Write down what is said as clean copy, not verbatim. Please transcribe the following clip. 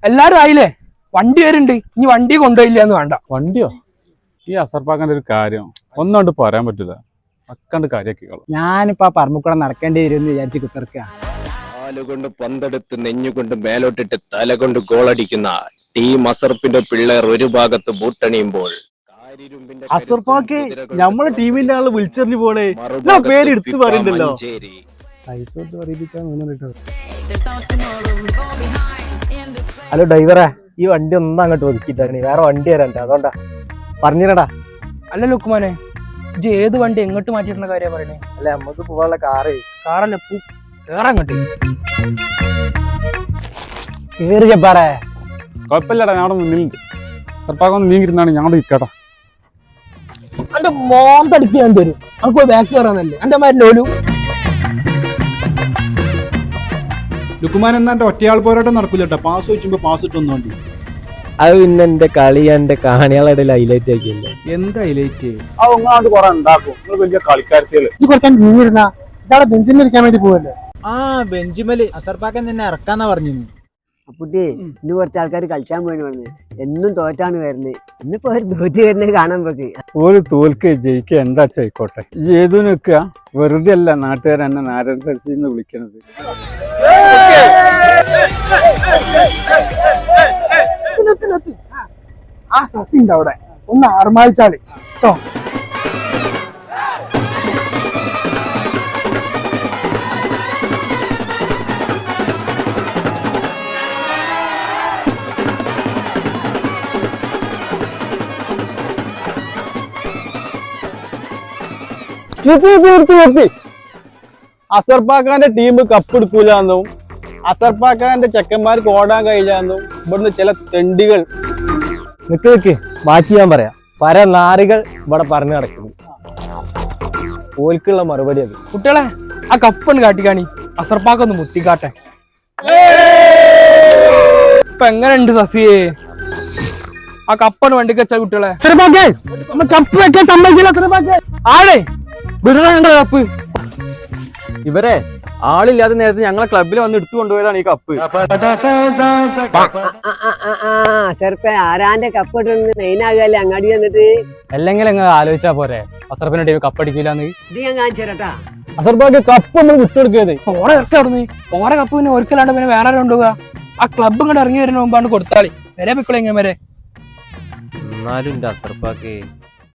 എല്ലാരും ആയില്ലേ? വണ്ടി വരുന്നുണ്ട്. ഇനി വണ്ടി കൊണ്ടുപോയില്ല എന്ന് വേണ്ട. വണ്ടിയോ? ഈ അസർപ്പാക്കാന്റെ ഒരു കാര്യം ഒന്നുകൊണ്ട് പറയാൻ പറ്റില്ല. അക്കണ്ട് കാര്യാക്കിക്കോളും. ഞാനിപ്പോ പറമ്പുക്കൂടെ നടക്കേണ്ടി വരും എന്ന് വിചാരിച്ച് കുത്തിർക്കുക. കാലുകൊണ്ട് പന്തെടുത്ത് നെഞ്ഞുകൊണ്ട് മേലോട്ടിട്ട് തല കൊണ്ട് ഗോളടിക്കുന്ന ടീം അസർപ്പിന്റെ പിള്ളേർ ഒരു ഭാഗത്ത് ബൂട്ടണിയുമ്പോൾ അസർപ്പാക്ക് നമ്മളെ ടീമിന്റെ ആള് വിളിച്ചെറിഞ്ഞു പോണേ. പേര് എടുത്തു പറയണ്ടല്ലോ. ഹലോ ഡ്രൈവറെ, ഈ വണ്ടി ഒന്നും അങ്ങോട്ട് ഒതുക്കിട്ടാണ്, വേറെ വണ്ടി വരണ്ട, അതുകൊണ്ടാ പറഞ്ഞിരടാ. അല്ല ലുക്കുമാനെ, ഇജ്ജ് ഏത് വണ്ടി എങ്ങോട്ട് മാറ്റിയിട്ടുള്ള കാര്യം പറയണേ? അല്ല, നമുക്ക് പോവാനുള്ള കാറല്ലേ കേറങ്ങോട്ട് കേറി ചെപ്പാറേ. കുഴപ്പമില്ലടാ, ഞങ്ങളുടെ മുന്നിലുണ്ട്. അസർപ്പാക്കൊന്ന് നീങ്ങിരുന്നാണ് ഞങ്ങൾ ഇരിക്കട്ടാ. എന്റെ മോന്തടിക്കാൻ വരും. നമുക്ക് ബാക്ക് കയറാന്നല്ലേ എന്റെ മരലോലു. ലുക്കുമാൻ എന്നാ ഒറ്റയാൾ പോരാട്ടം നടക്കൂലട്ടോ. Pass ചോദിച്ചുമ്പോ pass ഇട്ടൊന്നുണ്ട്. അത് പിന്നെ എന്റെ കളി എന്റെ കാണികളുടെ ഹൈലൈറ്റ് ആക്കിയല്ലേ. എന്താ ഹൈലൈറ്റ്? അത് ഒന്നാണ്ട് കുറെ ഉണ്ടാക്കും. നിങ്ങൾ വലിയ കളിക്കാരത്തികള്. കുറച്ചാൽ നീങ്ങിരുന്ന ഇയാളെ ബെഞ്ചിൽ ഇരിക്കാൻ വേണ്ടി പോവല്ലേ? ആ ബെഞ്ചിമേല് അസർപ്പാക്കൻ നിന്നെ ഇറക്കാന്നാ പറഞ്ഞു. അപ്പുട്ടി, ഇന്ന് കുറച്ച് ആൾക്കാർ കളിച്ചാൻ പോയി പറഞ്ഞു. എന്നും തോറ്റാണ് വരുന്നത്. ഇന്നിപ്പോ ഒരു തോറ്റ് വരുന്നത് കാണാൻ പോക്ക്. ഒരു തോൽക്ക് ജയിക്കുക എന്താ ആയിക്കോട്ടെ. ഏതു നിൽക്കുക വെറുതെ അല്ല നാട്ടുകാർ എന്നെ നാരൻ സസിന്ന് വിളിക്കണത്. ആ സസി ഉണ്ട് അവിടെ, ഒന്ന് ആർമാദിച്ചാല് കേട്ടോ. അസർപ്പാക്കാന്റെ ടീം കപ്പ് എടുക്കൂലെന്നും അസർപ്പാക്കാന്റെ ചെക്കന്മാർക്ക് ഓടാൻ കഴിയില്ലെന്നും ഇവിടുന്ന് ചില തെണ്ടികൾ നിക്ക് ബാക്കി ഞാൻ പറയാം. നാറികൾ ഇവിടെ പറഞ്ഞു നടക്കുന്നു. ഓൽക്കുള്ള മറുപടി അത്. കുട്ടികളെ, ആ കപ്പൊന്ന് കാട്ടിക്കാണി. അസർപ്പാക്കൊന്ന് മുത്തിക്കാട്ടെ. ഇപ്പൊ എങ്ങനെയുണ്ട് സസിയെ? ആ കപ്പാണ് വണ്ടിക്ക് വെച്ച കുട്ടികളെ. കപ്പ് വെക്കാൻ സമ്മതിക്കില്ല. ആടേ വിടണ കപ്പ്. ഇവരെ ആളില്ലാത്ത നേരത്തെ ഞങ്ങളെ ക്ലബിൽ വന്ന് എടുത്തു കൊണ്ടുപോയതാണ് ഈ കപ്പ്. ചെറുപ്പ ആരാന്റെ കപ്പ് ഇട്ട് മെയിനാകല്ലേ അങ്ങാടി വന്നിട്ട്. അല്ലെങ്കിൽ നിങ്ങൾ ആലോചിച്ചാ പോരെ അസർപ്പിന്റെ ടീം കപ്പടിക്കില്ലാന്ന്. ഇത് ഞാൻ കാണിച്ചു തരട്ടാ. അസർപ്പാക്ക് കപ്പ് നമ്മൾ വിട്ടുകൊടുക്കരുത്. ഓരെ ഇറക്കി അവിടുന്ന്. ഓരോ കപ്പ് പിന്നെ ഒരിക്കലാണ്ട് പിന്നെ വേറെ കൊണ്ടുപോവുക. ആ ക്ലബ് ഇങ്ങോട്ട് ഇറങ്ങി വരുന്ന മുമ്പാണ്ട് കൊടുത്താളി വരെ പിക്കളെ എങ്ങനെ വരെ. എന്നാലും എന്റെ അസർപ്പാക്ക്